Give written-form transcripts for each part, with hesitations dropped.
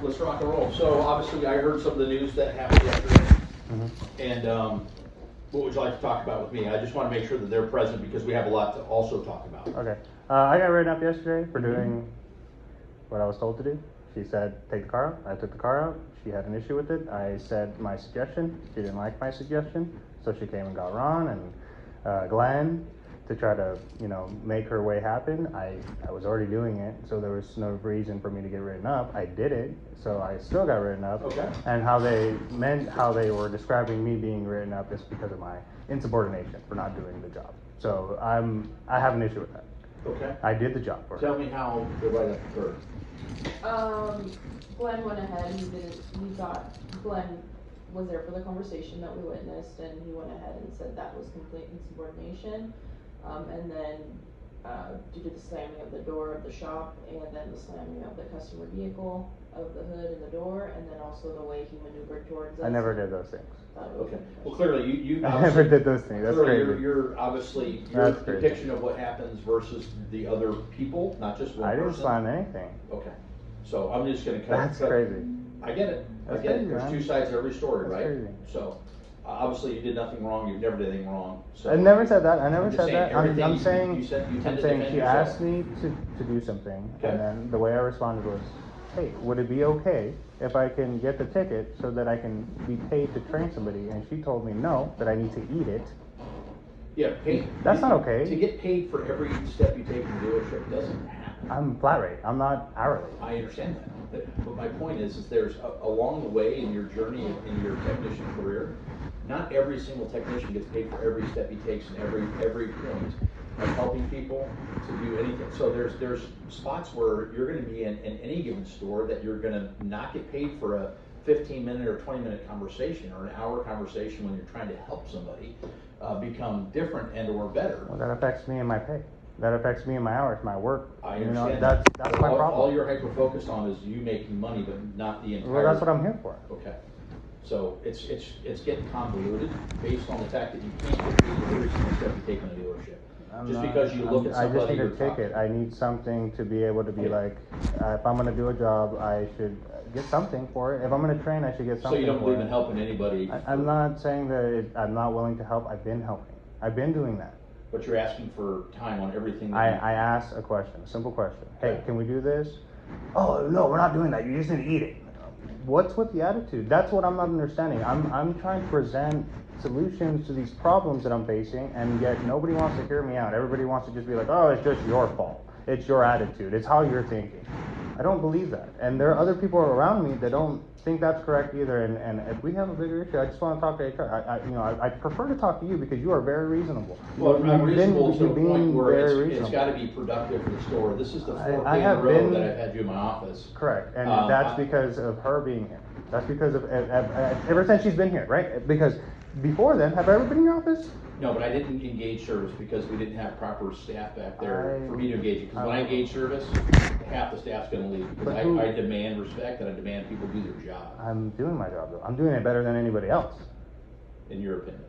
let's rock and roll. So obviously I heard some of the news that happened yesterday. And what would you like to talk about with me? I just want to make sure that they're present because we have a lot to also talk about. Okay. I got written up yesterday for doing what I was told to do. She said, take the car out. I took the car out. She had an issue with it. I said my suggestion. She didn't like my suggestion. So she came and got Ron and Glenn to try to, make her way happen. I was already doing it, so there was no reason for me to get written up. I did it, so I still got written up. Okay. And how they were describing me being written up is because of my insubordination for not doing the job. So I have an issue with that. Okay. I did the job for her. Tell me how the write-up occurred. Glenn went ahead, Glenn was there for the conversation that we witnessed, and he went ahead and said that was complete insubordination. And then due to the slamming of the door of the shop, and then the slamming of the customer vehicle, of the hood and the door, and then also the way he maneuvered towards us. I never did those things. Okay. Well, clearly you I never did those things. That's crazy. You're obviously your depiction of what happens versus the other people, not just one person. I didn't slam anything. Okay. So I'm just going to That's crazy. I get it. That's I get crazy, it. There's man. two sides to every story, That's right? crazy. So obviously you did nothing wrong. You've never did anything wrong. So I never said that. I never I'm just said that. saying, I'm saying, you tend to I'm saying defend she yourself. asked me to do something, Okay. and then the way I responded was, hey, would it be okay if I can get the ticket so that I can be paid to train somebody? And she told me no, that I need to eat it. Yeah, paid. That's not okay. To get paid for every step you take in the dealership doesn't happen. I'm flat rate. I'm not hourly. I understand that. But my point is there's along the way in your journey in your technician career, not every single technician gets paid for every step he takes and every point of helping people to do anything. So there's spots where you're going to be in any given store that you're going to not get paid for a 15-minute or 20-minute conversation or an hour conversation when you're trying to help somebody become different and or better. Well, that affects me and my pay. That affects me and my hours, my work. I understand. That's my problem. All you're hyper focused on is you making money, but not the entire. Well, that's what I'm here for. Okay. So it's getting convoluted based on the fact that you can't get paid for every single step you take in a dealership. Because you look at somebody. I just need a ticket. I need something to be able to be like, if I'm going to do a job, I should get something for it. If I'm going to train, I should get something. So you don't believe in helping anybody? I'm not saying that I'm not willing to help. I've been helping. I've been doing that. But you're asking for time on everything. I asked a question, a simple question. Hey, can we do this? Oh, no, we're not doing that. You just need to eat it. What's with the attitude? That's what I'm not understanding. I'm trying to present solutions to these problems that I'm facing, and yet nobody wants to hear me out. Everybody wants to just be like, oh, it's just your fault. It's your attitude. It's how you're thinking. I don't believe that. And there are other people around me that don't think that's correct either. And if we have a bigger issue, I just want to talk to HR. I prefer to talk to you because you are very reasonable. Well, I'm reasonable to the point where very it's got to be productive for the store. This is the fourth day in I a have row been- that I've had you in my office. Correct. And that's because of her being here. That's because of ever since she's been here, right? Because before then, have I ever been in your office? No, but I didn't engage service because we didn't have proper staff back there for me to engage it. Because when I engage service, half the staff's going to leave. Because I demand respect and I demand people do their job. I'm doing my job though. I'm doing it better than anybody else. In your opinion?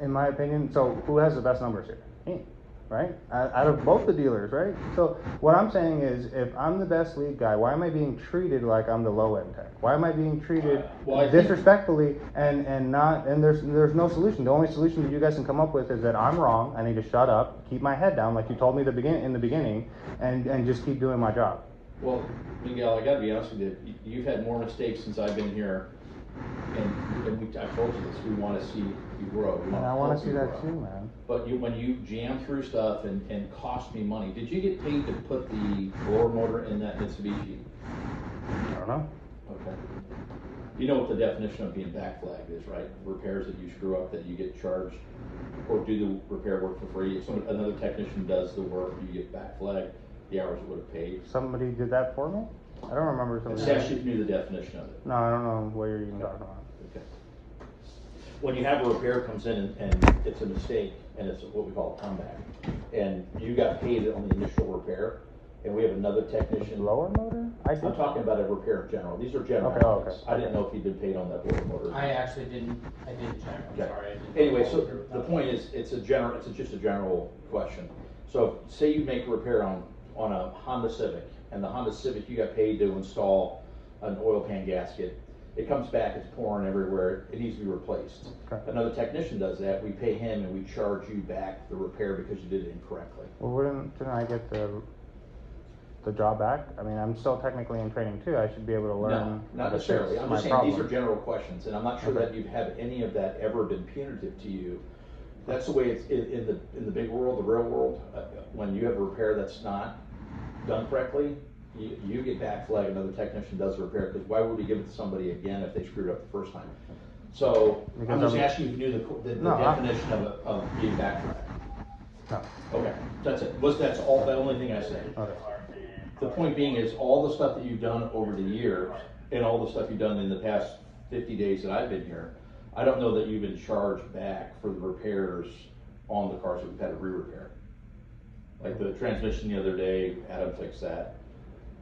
In my opinion. So who has the best numbers here? Me, right? Out of both the dealers, right? So what I'm saying is, if I'm the best lead guy, why am I being treated like I'm the low end tech? Why am I being treated disrespectfully and there's no solution? The only solution that you guys can come up with is that I'm wrong. I need to shut up, keep my head down, like you told me in the beginning, and just keep doing my job. Well, Miguel, I got to be honest with you. You've had more mistakes since I've been here, and I told you this. We want to see you grow. And I want to see that too, man. But when you jam through stuff and cost me money, did you get paid to put the blower motor in that Mitsubishi? I don't know. Okay. You know what the definition of being backflagged is, right? Repairs that you screw up that you get charged, or do the repair work for free. If another technician does the work, you get backflagged. The hours it would have paid. Somebody did that for me? I don't remember somebody. Session knew the definition of it. No, I don't know what you're even talking about. Okay. When you have a repair comes in and it's a mistake and it's what we call a comeback, and you got paid on the initial repair, and we have another technician. Blower motor? I'm talking about a repair in general. These are general. Okay. I didn't know if you'd been paid on that blower motor. I actually didn't. I didn't check. I'm sorry. Anyway, so the point is, it's just a general question. So say you make a repair on a Honda Civic, and the Honda Civic you got paid to install an oil pan gasket. It comes back, it's pouring everywhere, it needs to be replaced. Okay. Another technician does that, we pay him and we charge you back the repair because you did it incorrectly. Well, shouldn't I get the job back? I mean, I'm still technically in training too. I should be able to learn. No, how not to necessarily. fix I'm my just saying these are problem. general questions, and I'm not sure Okay. that you've had any of that ever been punitive to you. That's the way it's in the big world, the real world. When you have a repair that's not done correctly, you get back flag. Another technician does the repair, because why would we give it to somebody again if they screwed up the first time? So Because I'm just I'm- asking if you knew the No, definition of being back flag. No. Okay, that's it. That's all. The only thing I said. Okay. The point being is all the stuff that you've done over the years and all the stuff you've done in the past 50 days that I've been here, I don't know that you've been charged back for the repairs on the cars that we've had to re-repair. Like the transmission the other day, Adam fixed that.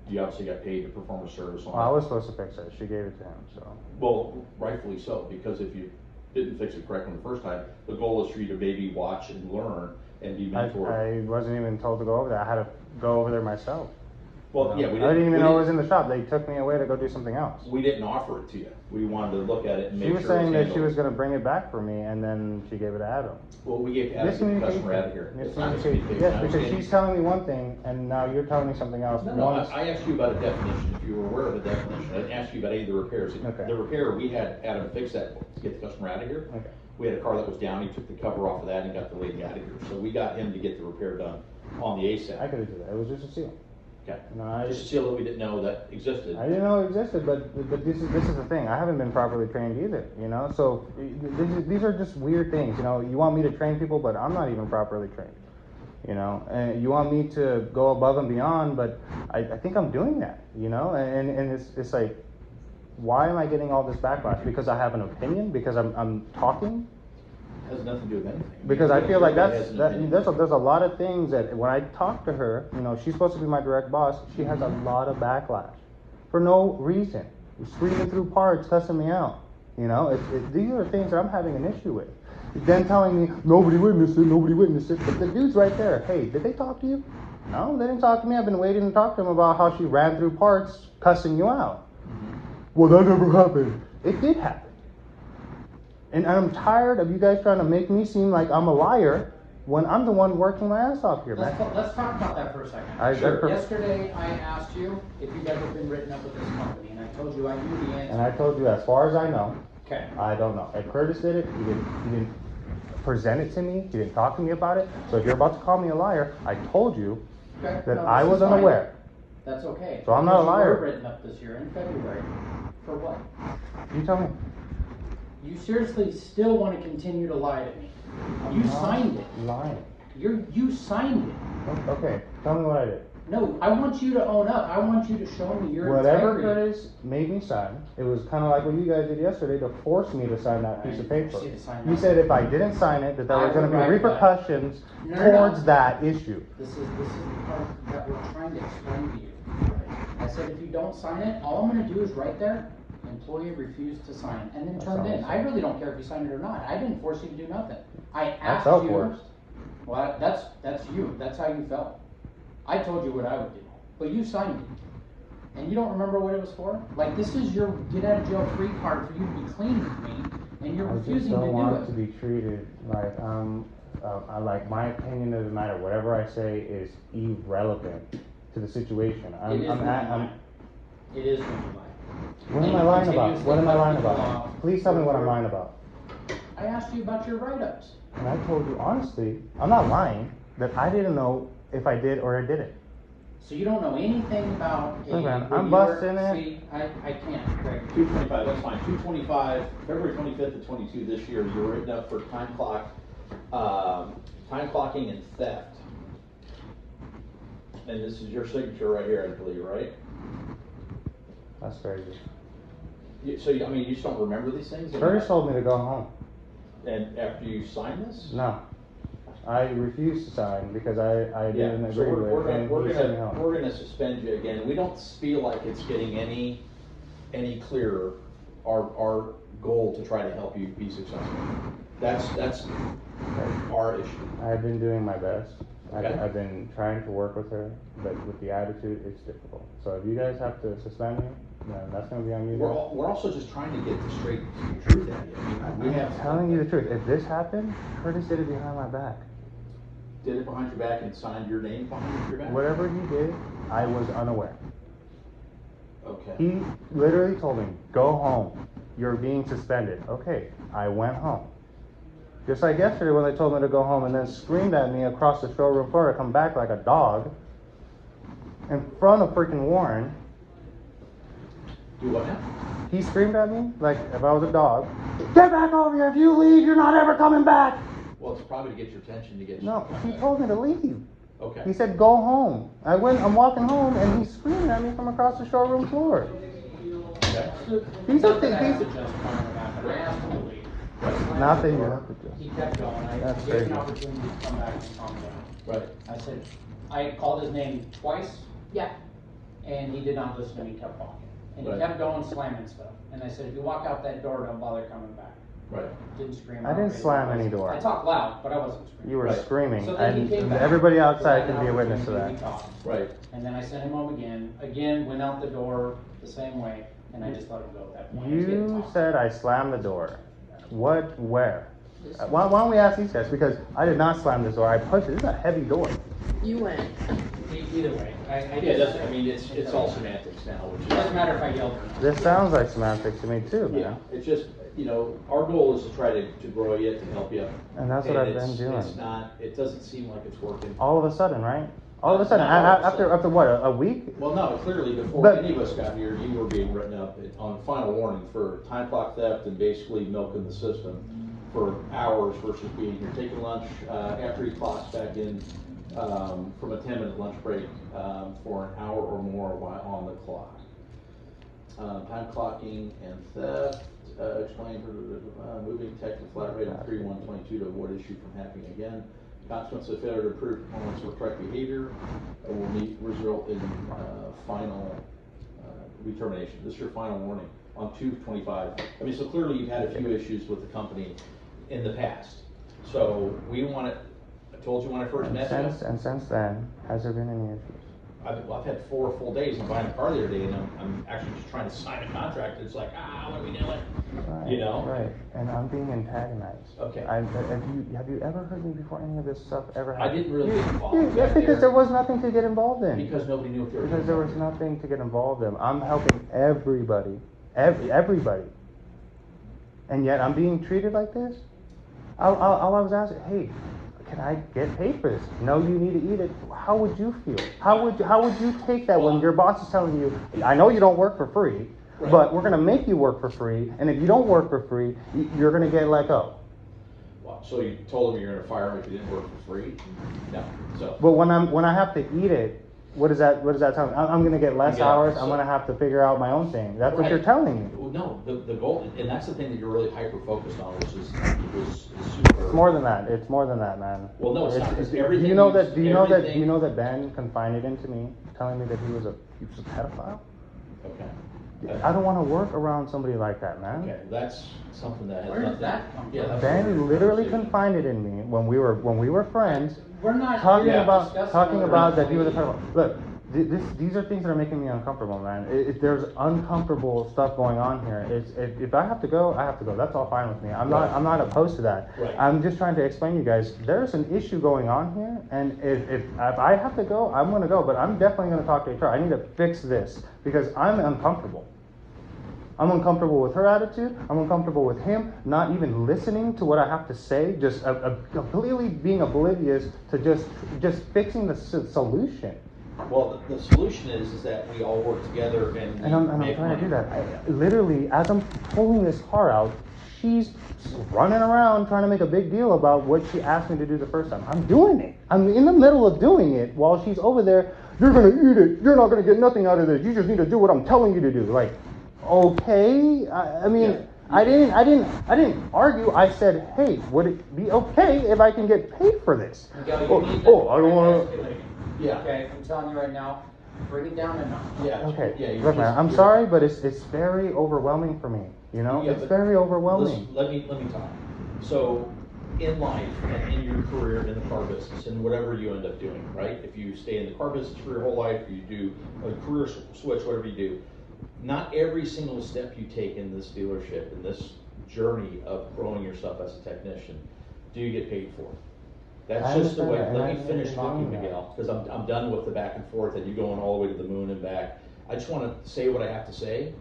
You obviously got paid to perform a service on Well, I it. was supposed to fix it. She gave it to him, so. Well, rightfully so, because if you didn't fix it correctly the first time, the goal is for you to maybe watch and learn and be mentored. I wasn't even told to go over there. I had to go over there myself. Well, yeah, I didn't even we know it was in the shop. They took me away to go do something else. We didn't offer it to you. We wanted to look at it and make She sure was it's saying that she handled. was gonna bring it back for me, and then she gave it to Adam. Well, we gave Adam the customer out of here. It's not miscommunication. Yes, I because understand. she's telling me one thing, and now you're telling me something else. No, Once- I asked you about a definition, if you were aware of the definition. I didn't ask you about any of the repairs. Okay. The repair, we had Adam fix that to get the customer out of here. Okay. We had a car that was down, he took the cover off of that and got the lady out of here. So we got him to get the repair done on the I ASAP. could've did that. It was just a seal. Okay. No, I Just a seal that we didn't know that existed. I didn't know it existed, but this is the thing. I haven't been properly trained either, you know. So these are just weird things, you know. You want me to train people, but I'm not even properly trained, you know. And you want me to go above and beyond, but I think I'm doing that, you know. And it's like, why am I getting all this backlash? Because I have an opinion? Because I'm talking? Has nothing to do with anything. Because I feel like Everybody has an opinion. there's a lot of things that when I talk to her, you know, she's supposed to be my direct boss. She has a lot of backlash for no reason, screaming through parts, cussing me out. You know, these are things that I'm having an issue with. Then telling me nobody witnessed it, but the dude's right there. Hey, did they talk to you? No, they didn't talk to me. I've been waiting to talk to them about how she ran through parts, cussing you out. Well, that never happened. It did happen. And I'm tired of you guys trying to make me seem like I'm a liar when I'm the one working my ass off here, man. Let's talk about that for a second. Sure. Yesterday, I asked you if you've ever been written up with this company, and I told you I knew the answer. And I told you, as far as I know, Okay. I don't know. If Curtis did it, he didn't present it to me. He didn't talk to me about it. So if you're about to call me a liar, I told you Okay. that No, I this was is fine. unaware. That's okay. So I'm not a Because liar. You were written up this year in February. For what? You tell me. You seriously still want to continue to lie to me? You I'm not signed it. Lying. You signed it. Okay, tell me what I did. No, I want you to own up. I want you to show me your Whatever integrity. Curtis made me sign, it was kind of like what you guys did yesterday to force me to sign that piece of I paper. forced you to sign You that. said if I didn't sign it, that there I was going to would be write that. repercussions No, no, no. towards that issue. This is the part that we're trying to explain to you. I said if you don't sign it, all I'm gonna do is write there, employee refused to sign, and then That turn it in. sounds- I really don't care if you sign it or not. I didn't force you to do nothing. I That's asked how you. forced. Well, that's you. That's how you felt. I told you what I would do, but you signed it. And you don't remember what it was for? Like, this is your get out of jail free card for you to be clean with me, and you're I just refusing to don't do want it. to be treated like I like my opinion doesn't matter. Whatever I say is irrelevant to the situation. It is when you I'm lie. It is when you lie. what And am I you lying about? continuously What am I cut lying people about? off. Please tell me what I'm lying about. I asked you about your write-ups. And I told you honestly, I'm not lying, that I didn't know if I did or I didn't. So you don't know anything about a Look, man, I'm reviewer- busting it. See, I can't, Craig. 225, that's fine. 225, February 25th to 22 this year, you were written up for time clocking and theft. And this is your signature right here, I believe, right? That's crazy. I mean, you just don't remember these things? Curtis told me to go home. And after you sign this? No. I refused to sign because I didn't Yeah, so agree we're with it. And gonna, he sent me home. we're gonna suspend you again. We don't feel like it's getting any clearer, our goal to try to help you be successful. That's our issue. I've been doing my best. Okay. I've been trying to work with her, but with the attitude, it's difficult. So if you guys have to suspend me, then that's gonna be on you. We're also just trying to get the straight truth out of you. I mean, we I'm have. telling you the truth. If this happened, Curtis did it behind my back. Did it behind your back and signed your name behind your back? Whatever he did, I was unaware. Okay. He literally told me, go home. You're being suspended. Okay, I went home. Just like yesterday when they told me to go home and then screamed at me across the showroom floor to come back like a dog in front of freaking Warren. Do what now? He screamed at me like if I was a dog. Get back over here. If you leave, you're not ever coming back. Well, it's probably to get your attention to get. No, he told me to leave. Okay. He said, go home. I'm walking home, and he's screaming at me from across the showroom floor. Okay. He's Not a that I have to thing. justify what happened. I asked him to leave. Not that you have to just. He kept going. I That's gave him crazy. an opportunity to come back and calm down. Right. I said, I called his name twice, Yeah. and he did not listen to me, kept walking. And he Right. kept going, slamming stuff. And I said, if you walk out that door, don't bother coming back. Right. Didn't scream. I didn't raise slam my voice. any door. I talked loud, but I wasn't screaming. You were Right. screaming, So then he came and back. everybody outside So I had can be a an witness to opportunity that. to talk. Right. And then I sent him home again. Again, went out the door the same way, and I just let him go at that point. He was getting You tossed. said I slammed the door. What? Where? Why don't we ask these guys? Because I did not slam this door. I pushed it. This is a heavy door. You went. Either way, I Yeah, just, that's, I mean, it's all semantics now, which it doesn't is. matter if I yelled or not. This sounds like semantics to me too, man. Yeah, it's just, our goal is to try to grow you, to help you. And that's what I've been doing. It's not, it doesn't seem like it's working. All of a sudden, right? All of a sudden, Not all of a sudden. after what? A week? Well, no, clearly before But- any of us got here, you were being written up on final warning for time clock theft and basically milking the system for hours versus being here, taking lunch, after he clocks back in, from a 10-minute lunch break, for an hour or more while on the clock. Time clocking and theft, explain, moving tech and flat rate on 3/1/22 to avoid issue from happening again. Consequence of failure to prove performance or correct behavior will result in final determination. This is your final warning on 2/25. I mean, so clearly you've had a few issues with the company in the past. So we want to, I told you when I first met you. And since then, has there been any issues? I've had 4 full days. I'm buying a car the other day, and I'm actually just trying to sign a contract. It's like, what are we doing? Right, Right, and I'm being antagonized. Okay. Have you ever heard me before any of this stuff ever happened? I didn't really get involved. Yeah, back because there was nothing to get involved in. Because nobody knew what they were doing. Because there was nothing to get involved in. I'm helping everybody. Everybody. And yet I'm being treated like this? All I was asking, hey, can I get paid for this? No, you need to eat it. How would you feel? How would you take that when your boss is telling you, I know you don't work for free, Right. but we're going to make you work for free, and if you don't work for free, you're going to get let go. Well, so you told them you're going to fire him if you didn't work for free? No. So. But when I have to eat it, what does that tell me? I'm going to get less Yeah, hours. so- I'm going to have to figure out my own thing. That's what Right. you're telling me. Well, no, the goal, and that's the thing that you're really hyper focused on, which is super. It's more than that. It's more than that, man. Well, no, it's not, because Do everything. you know that? Do you know that? Do everything- you know that Ben confided into me, telling me that he was a pedophile? Okay. I don't want to work around somebody like that, man. Okay, that's something that has Where did nothing. that come from? Yeah, that's Ben literally confided in me when we were friends, We're not talking here about discussing that he was a pedophile. Look, these are things that are making me uncomfortable, man. There's uncomfortable stuff going on here. If I have to go, I have to go. That's all fine with me. I'm not opposed to that. Right. I'm just trying to explain to you guys. There's an issue going on here, and if I have to go, I'm going to go. But I'm definitely going to talk to HR. I need to fix this because I'm uncomfortable. I'm uncomfortable with her attitude. I'm uncomfortable with him not even listening to what I have to say, just completely being oblivious to just fixing the solution. Well, the solution is that we all work together and I'm make trying to do money. that. Literally, as I'm pulling this car out, she's running around trying to make a big deal about what she asked me to do the first time. I'm doing it. I'm in the middle of doing it while she's over there. You're gonna eat it. You're not gonna get nothing out of this. You just need to do what I'm telling you to do. Like, okay. I mean, Yeah. I didn't argue. I said, hey, would it be okay if I can get paid for this? Miguel, you Oh, need oh, I don't wanna. escalating. Yeah. Okay, I'm telling you right now, bring it down a notch. Yeah. Okay, Yeah, you're look, man, just- I'm you're- sorry, but it's very overwhelming for me. You know, Yeah, it's but very overwhelming. Listen, let me talk. So, in life and in your career in the car business and whatever you end up doing, right? If you stay in the car business for your whole life, or you do a career switch, whatever you do, not every single step you take in this dealership, in this journey of growing yourself as a technician, do you get paid for. That's I just the way. understand that, Let and me I finish think talking, you're doing that. Miguel, because I'm done with the back and forth and you going all the way to the moon and back. I just want to say what I have to say,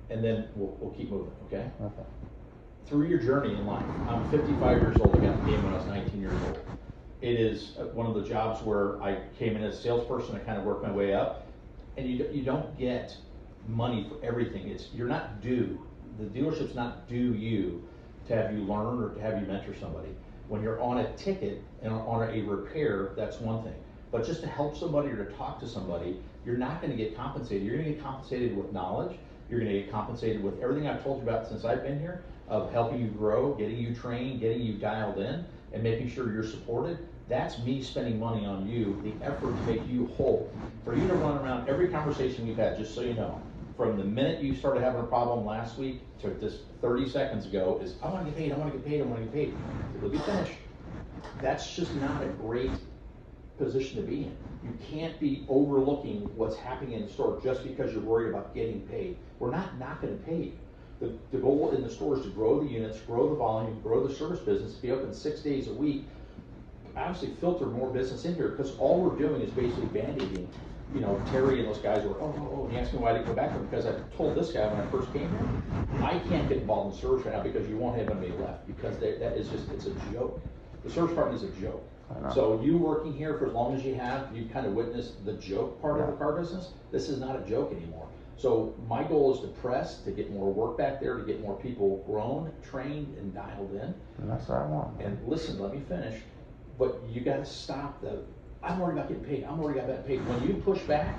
and then we'll keep moving, okay? Okay. Through your journey in life, I'm 55 years old. I got in the game when I was 19 years old. It is one of the jobs where I came in as a salesperson. I kind of worked my way up, and you don't get money for everything. You're not due. The dealership's not due you to have you learn or to have you mentor somebody. When you're on a ticket and on a repair, that's one thing. But just to help somebody or to talk to somebody, you're not going to get compensated. You're going to get compensated with knowledge. You're going to get compensated with everything I've told you about since I've been here, of helping you grow, getting you trained, getting you dialed in, and making sure you're supported. That's me spending money on you, the effort to make you whole. For you to run around every conversation we've had, just so you know, from the minute you started having a problem last week to this 30 seconds ago is, I want to get paid, I want to get paid, I want to get paid. It'll be finished. That's just not a great position to be in. You can't be overlooking what's happening in the store just because you're worried about getting paid. We're not going to pay you. The goal in the store is to grow the units, grow the volume, grow the service business, be open 6 days a week, obviously filter more business in here, because all we're doing is basically band-aiding. You know, Terry and those guys were, oh, and he asked me why I didn't go back to him, because I told this guy when I first came here, I can't get involved in service right now because you won't have anybody left, because that is just, it's a joke. The service department is a joke. So you working here for as long as you have, you've kind of witnessed the joke part of the car business. This is not a joke anymore. So my goal is to press, to get more work back there, to get more people grown, trained, and dialed in. And that's what I want. And listen, let me finish. But you got to stop I'm worried about getting paid. I'm worried about getting paid. When you push back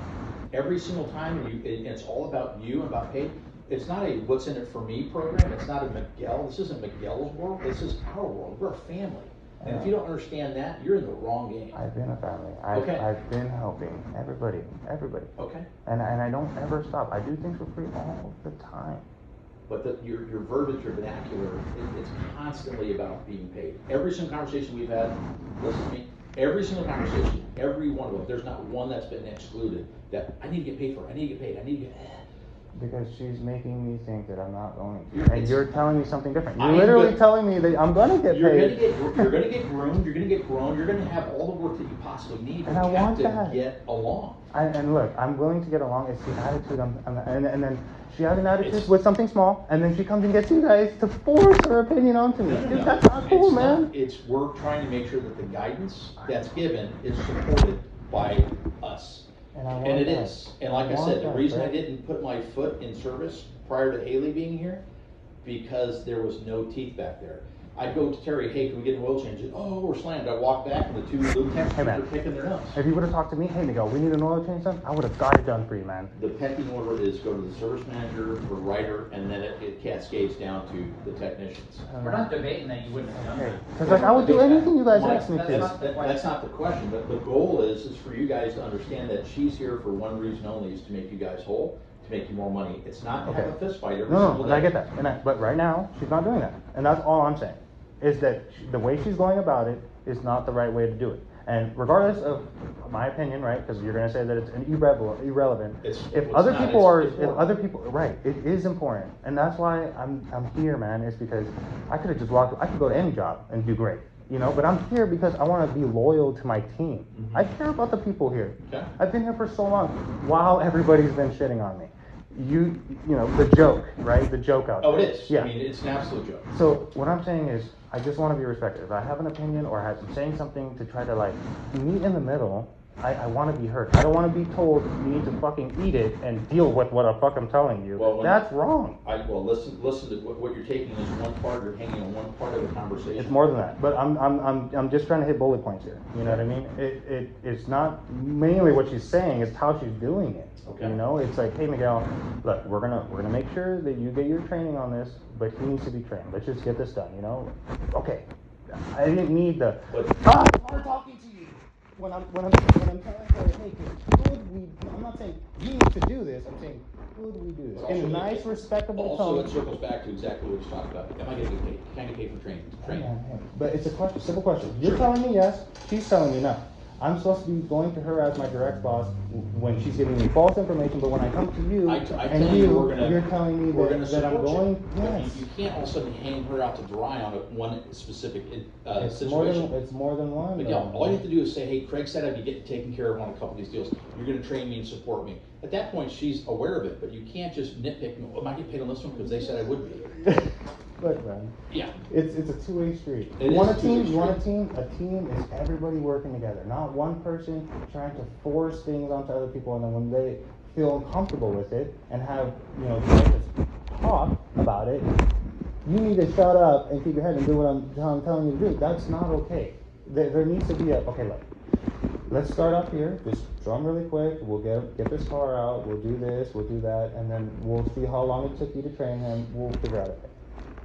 every single time, and it's all about you and about paid. It's not a what's in it for me program. It's not a Miguel. This isn't Miguel's world. This is our world. We're a family. And if you don't understand that, you're in the wrong game. I've been a family. Okay. I've been helping everybody. Okay. And I don't ever stop. I do things for free all the time. But your verbiage, your vernacular, it's constantly about being paid. Every single conversation we've had, listen to me, every single conversation, every one of them, there's not one that's been excluded that I need to get paid for, I need to get paid, I need to get Because she's making me think that I'm not going to. You're- And you're telling me something different. I You're am literally good. telling me that I'm gonna get You're paid. gonna get groomed, you're gonna get grown, you're gonna have all the work that you possibly need, And but I you have want to that. get along. And look, I'm willing to get along. It's the attitude. And then she has an attitude It's- with something small, and then she comes and gets you guys to force her opinion onto me. No, Dude, that's not cool, It's man. not. It's we're trying to make sure that the guidance that's given is supported by us. And I want And it that. is. And like I want said, the that, reason I right? didn't put my foot in service prior to Haley being here, because there was no teeth back there. I'd go to Terry, hey, can we get an oil change? Oh, we're slammed. I walk back and the two lube techs Hey, are man. picking their nose. If you would have talked to me, hey Miguel, we need an oil change done, I would have got it done for you, man. The pecking order is go to the service manager, the writer, and then it cascades down to the technicians. We're not debating that you wouldn't have done Hey, that. because like I would do anything you guys Mike, ask me that's to. not- That's not the question, but the goal is for you guys to understand that she's here for one reason only, is to make you guys whole, to make you more money. It's not to have a fist fight every No, single no, day. I get that. But right now, she's not doing that. And that's all I'm saying. Is that the way she's going about it is not the right way to do it. And regardless of my opinion, right, because you're going to say that it's an irrelevant. It's Other not, people it's important. right, it is important. And that's why I'm here, man, is because I could have just I could go to any job and do great. You know, but I'm here because I want to be loyal to my team. Mhm. I care about the people here. Okay. I've been here for so long while everybody's been shitting on me. You know, the joke, right? The joke out there. Oh, it is. Yeah. I mean, it's an absolute joke. So what I'm saying is, I just want to be respected. If I have an opinion or I'm saying something to try to like meet in the middle, I want to be heard. I don't want to be told you need to fucking eat it and deal with what the fuck I'm telling you. Well, That's wrong. Listen to what you're taking is one part. You're hanging on one part of the conversation. It's more than that. But I'm just trying to hit bullet points here. You know what I mean? It's not mainly what she's saying. It's how she's doing it. Okay. You know, it's like, hey Miguel, look, we're gonna make sure that you get your training on this, but he needs to be trained. Let's just get this done. You know? Okay. I didn't need the. But- I'm talking to you. When I'm telling her, hey, I'm not saying you need to do this. I'm saying, could we do this in a nice, respectable Also, tone? it circles back to exactly what we talked about. Am I going to get paid? Can I get paid for training? Hey, but it's a question, simple question. You're Sure. telling me yes. She's telling me no. I'm supposed to be going to her as my direct boss when she's giving me false information, but when I come to you, I and tell you, you're telling me we're gonna that I'm support going, you. But yes. You can't all of a sudden hang her out to dry on one specific It's situation. more than one. But yeah, all you have to do is say, hey, Craig said I'd be taken care of on a couple of these deals. You're gonna train me and support me. At that point, she's aware of it, but you can't just nitpick, well, I get paid on this one because they said I would be. Look, man. Yeah. It's a two-way street. It You want is a a two-way team? You want a street. team? A team is everybody working together, not one person trying to force things onto other people, and then when they feel uncomfortable with it and have, the right to talk about it, you need to shut up and keep your head and do what I'm telling you to do. That's not okay. There needs to be okay, look. Let's start up here. Just drum really quick. We'll get this car out. We'll do this. We'll do that, and then we'll see how long it took you to train him. We'll figure out it.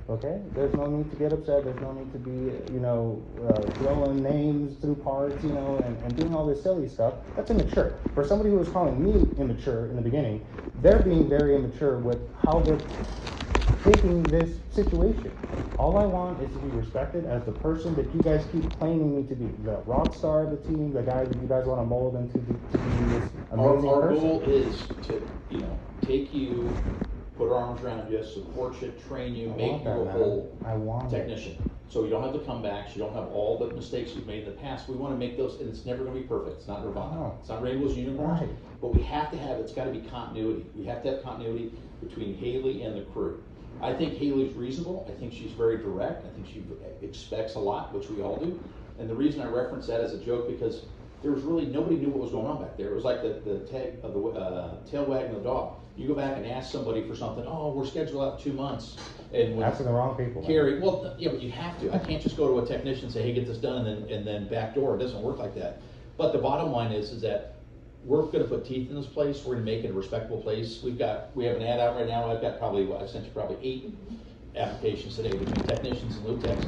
Okay? There's no need to get upset. There's no need to be, throwing names through parts, and doing all this silly stuff. That's immature. For somebody who was calling me immature in the beginning, they're being very immature with how they're taking this situation. All I want is to be respected as the person that you guys keep claiming me to be. The rock star of the team, the guy that you guys want to mold into to be this amazing Our person. goal is to, take you, put our arms around you, support you, train you, make you a whole technician. So you don't have the comebacks, you don't have all the mistakes you've made in the past. We want to make those, and it's never going to be perfect. It's not nirvana. No. It's not rainbows and unicorns. Right. But we have to have, it's got to be continuity. We have to have continuity between Haley and the crew. I think Haley's reasonable. I think she's very direct. I think she expects a lot, which we all do. And the reason I reference that as a joke, because there was really, nobody knew what was going on back there. It was like the tail wagging the dog. You go back and ask somebody for something, oh, we're scheduled out 2 months. And when Asking the wrong people. Carrie, well, yeah, but you have to. I can't just go to a technician and say, hey, get this done, and then backdoor. It doesn't work like that. But the bottom line is that we're going to put teeth in this place. We're going to make it a respectable place. We have an ad out right now. I've sent you probably 8 applications today between technicians and lube techs.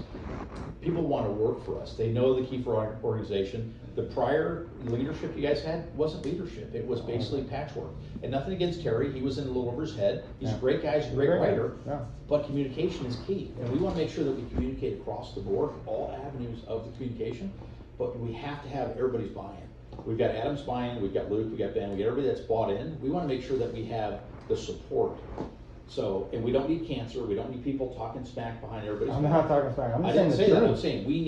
People want to work for us. They know the key for our organization. The prior leadership you guys had wasn't leadership. It was basically patchwork. And nothing against Terry. He was in a little over his head. He's a great guy. He's a great writer. Yeah. But communication is key. And we want to make sure that we communicate across the board, all avenues of the communication. But we have to have everybody's buy-in. We've got Adam's buy-in, we've got Luke, we've got Ben, we got everybody that's bought in. We want to make sure that we have the support. So, and we don't need cancer, we don't need people talking smack behind everybody's I'm back. not talking smack. I'm I just didn't saying say the that, truth. I'm saying we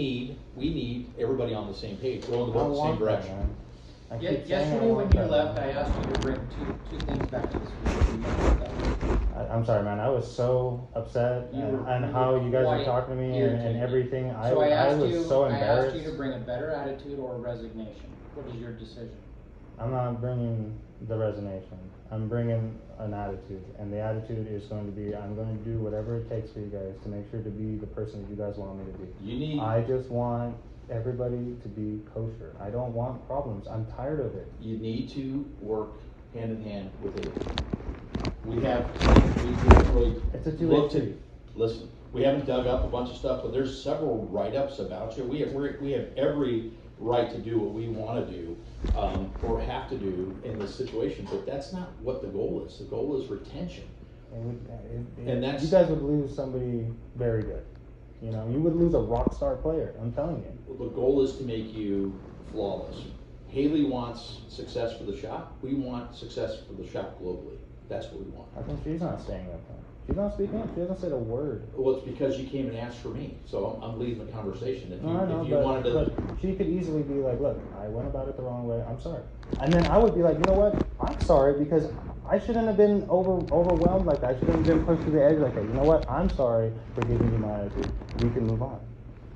need everybody on the same page, we're on the I boat in the same want that, direction. man. I keep saying I Yesterday when want you that, left, man. I asked you to bring two things back to this week. I'm sorry, man. I was so upset You and how you guys were quite talking to me and irritated. everything. So I was so I embarrassed. asked you to bring a better attitude or a resignation. What is your decision? I'm not bringing the resignation. I'm bringing an attitude, and the attitude is going to be I'm going to do whatever it takes for you guys to make sure to be the person that you guys want me to be. I just want everybody to be kosher. I don't want problems. I'm tired of it. You need to work hand in hand with it. We haven't really It's a two-way looked at, street. listen, we haven't dug up a bunch of stuff, but there's several write-ups about you. We have every right to do what we want to do, or have to do in this situation, but that's not what the goal is. The goal is retention. And that's, you guys would lose somebody very good. You would lose a rock star player. I'm telling you. the goal is to make you flawless. Haley wants success for the shop. We want success for the shop globally. That's what we want. How come she's not saying that? She's not speaking up. She hasn't said a word. Well, it's because you came and asked for me, so I'm leading the conversation. If you, No, I know, if you wanted to, but she could easily be like, look, I went about it the wrong way. I'm sorry. And then I would be like, you know what? I'm sorry because I shouldn't have been overwhelmed like that. I shouldn't have been pushed to the edge like that. You know what? I'm sorry for giving you my attitude. We can move on.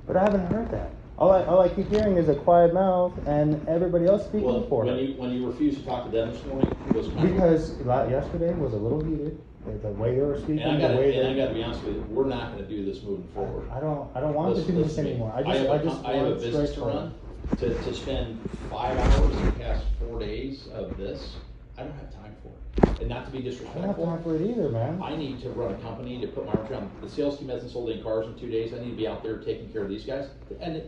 But I haven't heard that. All I keep hearing is a quiet mouth and everybody else speaking well, for her. when you refused to talk to them this morning, it was kind of, Because yesterday was a little heated. The way they were speaking, and I the gotta be honest with you, we're not gonna do this moving forward. I don't want to do this Listen to me. anymore. I have a business to run. To spend 5 hours in the past 4 days of this, I don't have time for it. And not to be I don't have disrespectful, time for it either, man. I need to run a company to put my arms around. The sales team hasn't sold any cars in 2 days. I need to be out there taking care of these guys.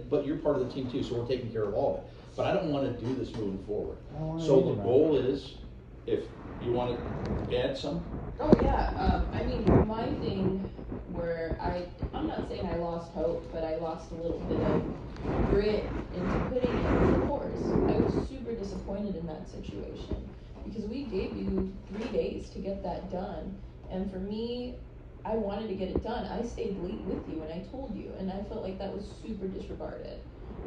But you're part of the team too, so we're taking care of all of it. But I don't want to do this moving forward. I don't wanna So either, the man. goal is, if you want to add some, Oh, yeah, I mean, my thing where I'm not saying I lost hope, but I lost a little bit of grit into putting in the course. hours. I was super disappointed in that situation because we gave you 3 days to get that done. And for me, I wanted to get it done. I stayed late with you and I told you, and I felt like that was super disregarded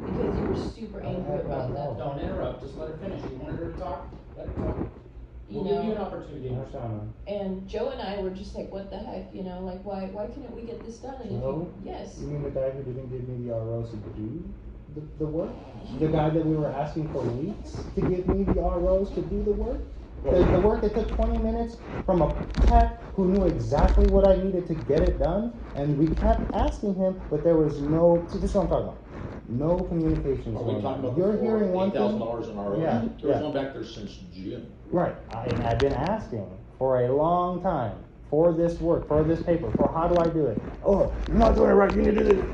because you were super angry about that. Don't interrupt, just let her finish. You wanted her to talk? Let her talk. We'll You give you an know, opportunity. and Joe and I were just like, what the heck, you know, like why couldn't we get this done? And if Joe? you, yes. You mean the guy who didn't give me the ROs to do the work? The guy that we were asking for weeks to give me the ROs to do the work? The work that took 20 minutes from a tech who knew exactly what I needed to get it done, and we kept asking him, but there was no, see, this is what I'm talking about. No communications. Are we talking about You're hearing one thing. $8,000 in RO? Yeah, There was yeah. one back there since June. Right, I've been asking for a long time for this work, for this paper, for how do I do it? Oh, you're not doing it right, you need to do it.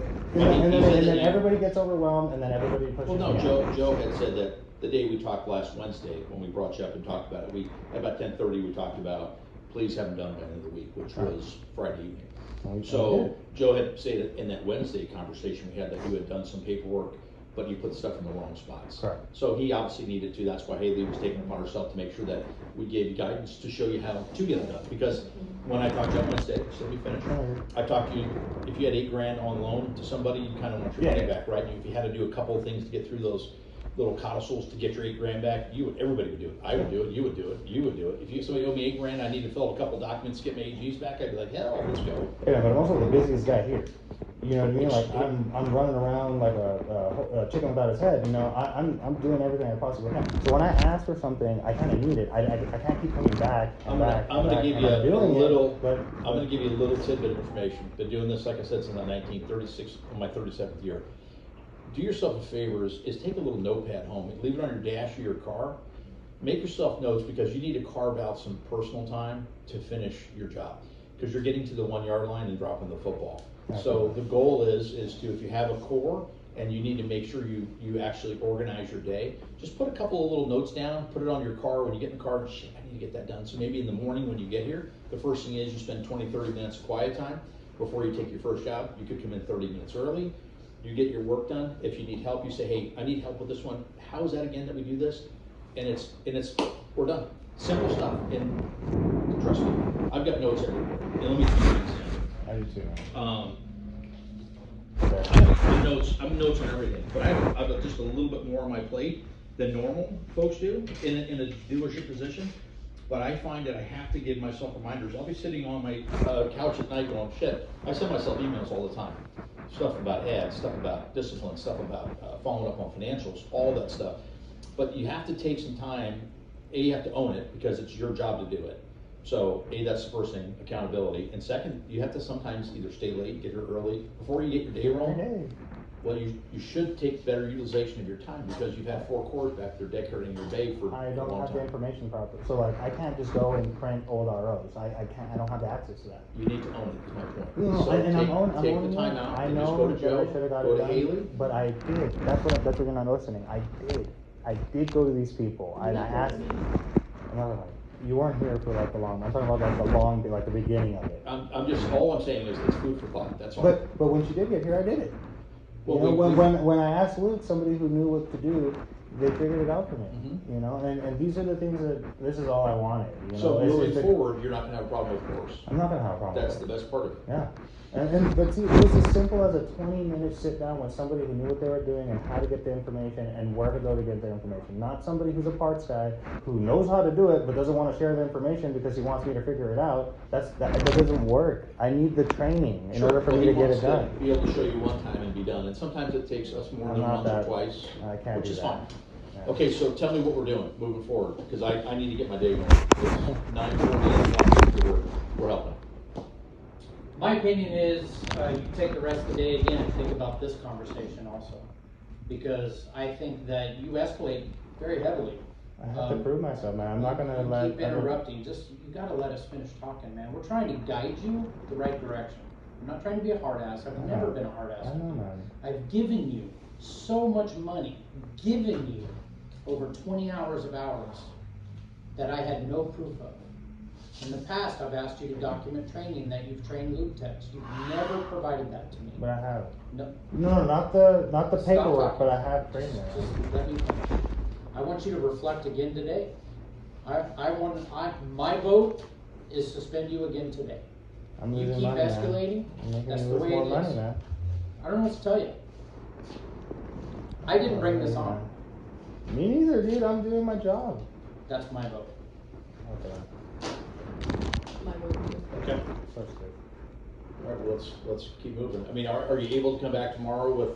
And then everybody gets overwhelmed, and then everybody pushes. Well, no, me out. Joe had said that the day we talked last Wednesday, when we brought you up and talked about it, at about 10:30, we talked about, please have them done by the end of the week, which was Friday evening. So Joe had said in that Wednesday conversation we had that you had done some paperwork, but you put stuff in the wrong spots. Correct. So he obviously needed to, that's why Haley was taking it upon herself to make sure that we gave you guidance to show you how to get it done. Because when I talked to you on Wednesday, so let me finish. I talked to you, if you had $8,000 on loan to somebody, you kind of want your money back, right? And if you had to do a couple of things to get through those little codicils to get your $8,000 back, everybody would do it. I would do it, you would do it, you would do it. If somebody owed me $8,000, I need to fill out a couple documents to get my AGs back, I'd be like, hell, let's go. Yeah, but I'm also the busiest guy here. You know what I mean? Like I'm running around like a chicken without his head. You know, I'm doing everything I possibly can. So when I ask for something, I kind of need it. I can't keep coming back. I'm gonna give you a little tidbit of information. Been doing this, like I said, since 1936, on my 37th year. Do yourself a favor is take a little notepad home, leave it on your dash of your car, make yourself notes because you need to carve out some personal time to finish your job because you're getting to the 1 yard line and dropping the football. So the goal is to, if you have a core and you need to make sure you actually organize your day, just put a couple of little notes down, put it on your car. When you get in the car, shit, I need to get that done. So maybe in the morning when you get here, the first thing is you spend 20-30 minutes of quiet time before you take your first job. You could come in 30 minutes early. You get your work done. If you need help, you say, hey, I need help with this one. How is that again that we do this? And we're done. Simple stuff. And trust me, I've got notes everywhere. And let me give you an example. I do too. I'm notes on everything, but I've got just a little bit more on my plate than normal folks do in a dealership position. But I find that I have to give myself reminders. I'll be sitting on my couch at night going, shit, I send myself emails all the time. Stuff about ads, stuff about discipline, stuff about following up on financials, all that stuff. But you have to take some time. You have to own it because it's your job to do it. So, that's the first thing, accountability. And second, you have to sometimes either stay late, get here early, before you get your day rolling. Well, you should take better utilization of your time because you've had 4 cores back there decorating your bay for I a don't long have time. the information properly. So like I can't just go and print old ROs. I don't have the access to that. You need to own it, is my point. No, So I'm take owning the time it. out I and just know go to that Joe, I should have got go it to done, Haley. but I did. That's what you're not listening. I did go to these people and I asked them. You weren't here for like the long. I'm talking about like the long, like the beginning of it. All I'm saying is it's food for thought, that's all. But when she did get here, I did it. Well, You know, when I asked Luke, somebody who knew what to do, they figured it out for me. Mhm. You know, and these are the things this is all I wanted. You know? So It's moving just forward, you're not gonna have a problem with course. I'm not gonna have a problem. That's with the it. best part of it. Yeah. But see, it was as simple as a 20-minute sit down with somebody who knew what they were doing and how to get the information and where to go to get the information. Not somebody who's a parts guy who knows how to do it but doesn't want to share the information because he wants me to figure it out. That doesn't work. I need the training in order for me to get it done. Be able to show you one time and be done, and sometimes it takes us more than once or twice, I can't which do is that. fine. Yeah. Okay, so tell me what we're doing moving forward, because I need to get my day going. It's 9:40, we're helping. My opinion is, you take the rest of the day again and think about this conversation also. Because I think that you escalate very heavily. I have to prove myself, man. I'm not gonna let. Keep interrupting, you gotta let us finish talking, man. We're trying to guide you the right direction. I'm not trying to be a hard ass, I've never been a hard ass. I know, man. I've given you so much money, given you over 20 hours of hours that I had no proof of. In the past, I've asked you to document training that you've trained loop techs. You've never provided that to me. But I have. No. No, not the Stop paperwork, talking. but I have trained there. Just let me finish. I want you to reflect again today. My vote is suspend you again today. I'm You losing keep money, man. escalating, I'm making that's me the lose way more it money, is. man. I don't know what to tell you. I didn't bring this on. Me neither, dude. I'm doing my job. That's my vote. Okay. My vote too. Okay. So stupid. All right, well, let's keep moving. I mean, are you able to come back tomorrow with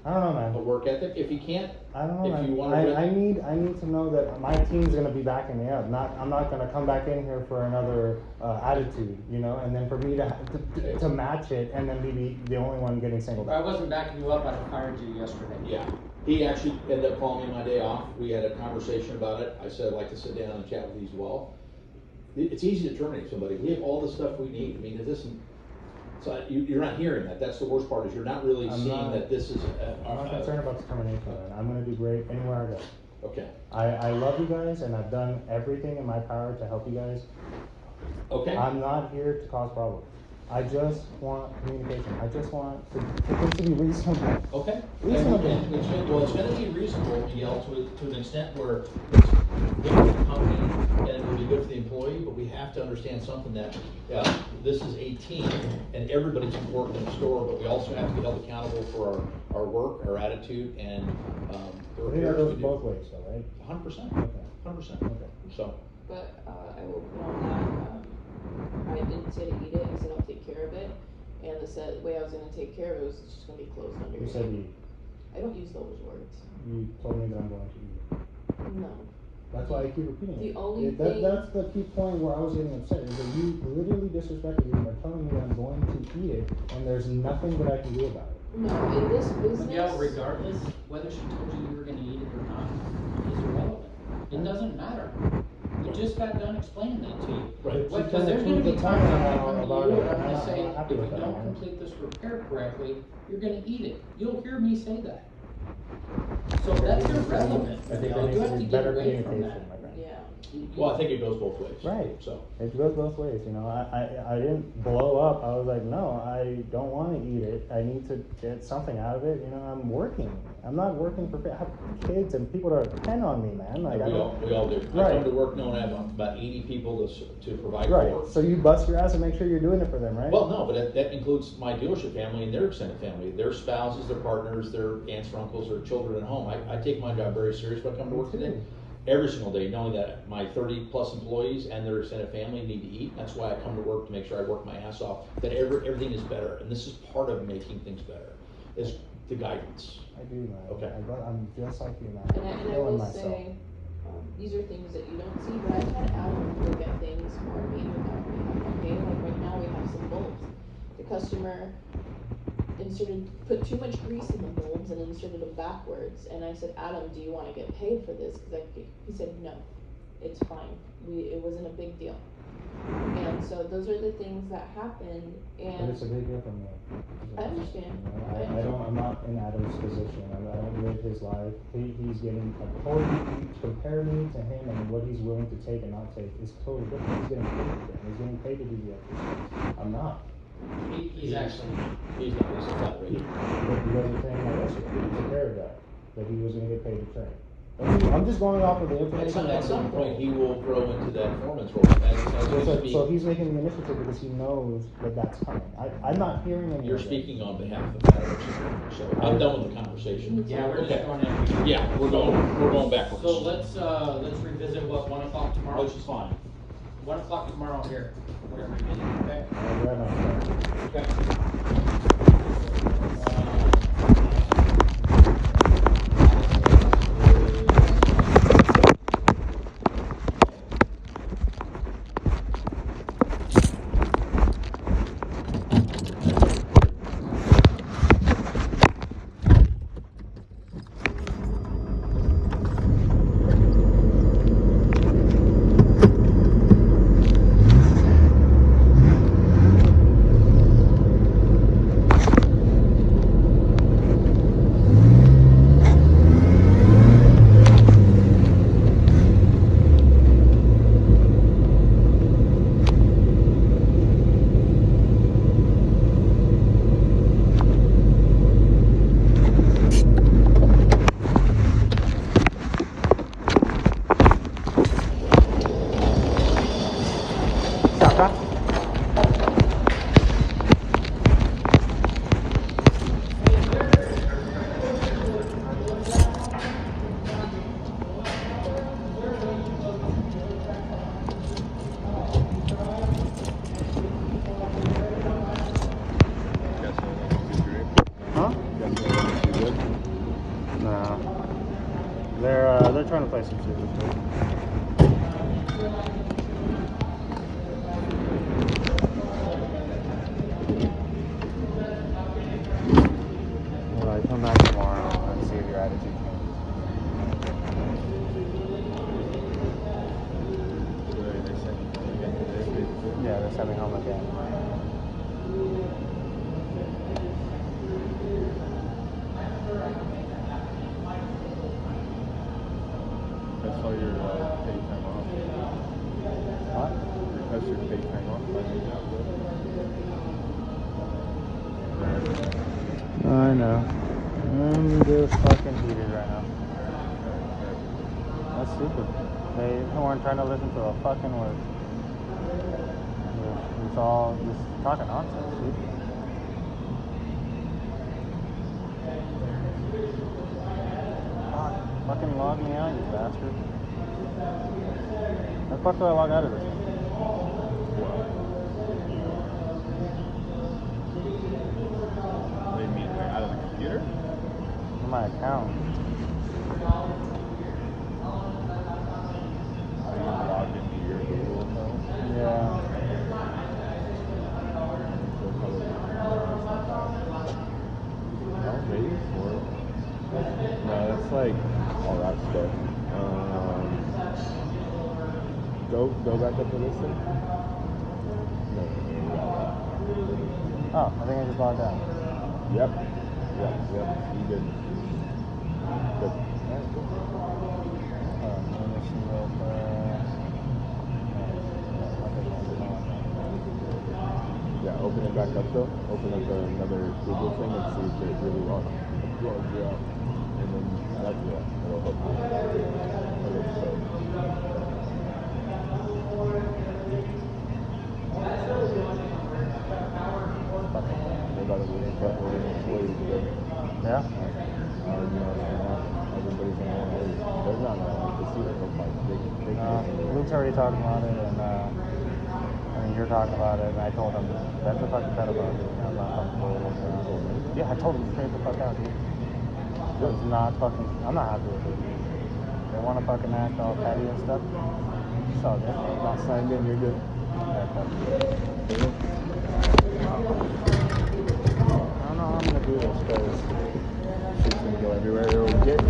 I don't know, a man. work ethic? If you can't, I don't know, if man. you wanna I need to know that my team's gonna be backing me up. I'm not gonna come back in here for another attitude, you know, and then for me to match it and then be the only one getting singled If I out. wasn't backing you up, I'd have fired you yesterday. yeah. He actually ended up calling me my day off. We had a conversation about it. I said I'd like to sit down and chat with you as well. It's easy to terminate somebody. We have all the stuff we need. I mean, it isn't. So you're not hearing that. That's the worst part, is you're not really seeing that this is. I'm not concerned about the termination, man. I'm gonna do great anywhere I go. Okay. I love you guys, and I've done everything in my power to help you guys. Okay. I'm not here to cause problems. I just want communication. I just want things to be reasonable. Okay. Reasonable. And it's going to be reasonable, Miguel, to an extent where it's good for the company and it will be good for the employee, but we have to understand something that this is a team and everybody's important in the store, but we also have to be held accountable for our work, our attitude, and the I think that repairs goes we do. both ways, though, right? 100%. Okay. 100%. Okay. So. But I will put on that, I didn't say to eat it, I said I'll take care of it. And the way I was gonna take care of it was just gonna be closed under You your said name. I don't use those words. you told me that I'm going to eat. No. That's why I keep repeating The it. only thing- That's the key point where I was getting upset, is that you literally disrespected me by telling me that I'm going to eat it, and there's nothing that I can do about it. No, in this business. Yeah, regardless, whether she told you you were gonna eat it or not, is irrelevant. It doesn't matter. We just got done explaining that to you. Right. But Because she there's kinda gonna be proved the times I'm point gonna come about to you it, and I'm and gonna I'm say, not happy if with you that, don't man. complete this repair correctly, you're gonna eat it. You'll hear me say that. So that's irrelevant. I think You there needs have to to be get better away from communication, that. my friend. Yeah. Well, I think it goes both ways. Right. So. It goes both ways, you know. I didn't blow up. I was like, no, I don't want to eat it. I need to get something out of it. You know, I'm working. I'm not working for. I have kids and people that depend on me, man. Like I We don't. all do. I Right. come to work knowing I have about 80 people to provide Right. for. So you bust your ass and make sure you're doing it for them, right? Well, no, but that includes my dealership family and their extended family, their spouses, their partners, their aunts or uncles, their children at home. I take my job very serious when I come to work Me too. today. Every single day, knowing that my 30+ employees and their extended family need to eat. That's why I come to work, to make sure I work my ass off, that everything is better. And this is part of making things better, is the guidance. I do, man. Okay. I'm just like you, man. And I Killing will myself. say, these are things that you don't see, but I've had Adam look at things for me without me. Okay, like right now we have some bulbs. The customer put too much grease in the bulbs and inserted them backwards. And I said, Adam, do you want to get paid for this? He said, no, it's fine. It wasn't a big deal. And so those are the things that happen. But And it's a big deal for me. I understand. You know, I'm not in Adam's position. I don't live his life. He's getting compare me to him, and what he's willing to take and not take is totally different. He's getting paid for it. He's getting paid to do the extra stuff. I'm not. He's not, he's a flat rate. But you guys are saying that yesterday. He took care of that he was going to get paid to train. I'm just going off of the information. At some point, he will grow into that foreman's role. As So he's making the initiative because he knows that that's coming. I'm not hearing any. You're of it. speaking on behalf of Adam, so I'm done with the conversation. Yeah, we're just Okay. going in. Yeah, we're going backwards. So let's revisit what, 1 o'clock tomorrow? Which is fine. 1 o'clock tomorrow here. We're gonna revisit, okay? Okay. to play some Super Street. Alright, come back tomorrow and see if your attitude changes. Yeah, they sent me home again. That's why your paid time off. What? That's your paid time off. I know. I'm just fucking heated right now. That's stupid. They weren't trying to listen to a fucking word. It's all just talking nonsense, dude. Fucking log me out, you bastard. How the fuck do I log out of this thing? What do you mean, like out of the computer? In my account. Are you logged into your Google account? Yeah. No, maybe 4. No, that's like all that stuff. Go back up to this thing. No, Oh, I think I just logged out. Yep. You did. Good. Alright, cool. Let me see real quick. Yeah, open it back up though. Open up another Google thing and see if it really logs you out. And then that's it'll help you. They got a really fucking employee today. Yeah? Everybody's gonna want to leave. They're not gonna like to see it. They can. Luke's already talking about it, and I mean, you're talking about it, and I told him, that's a fucking pedophile, dude. I'm not comfortable with it. Yeah, I told him straight the fuck out, dude. It's not fucking, I'm not happy with it. They want to fucking act all petty and stuff. It's all good. Not signed in, you're good. Yeah, fuck. I don't know how I'm gonna do this, because Shit's gonna go everywhere. It'll get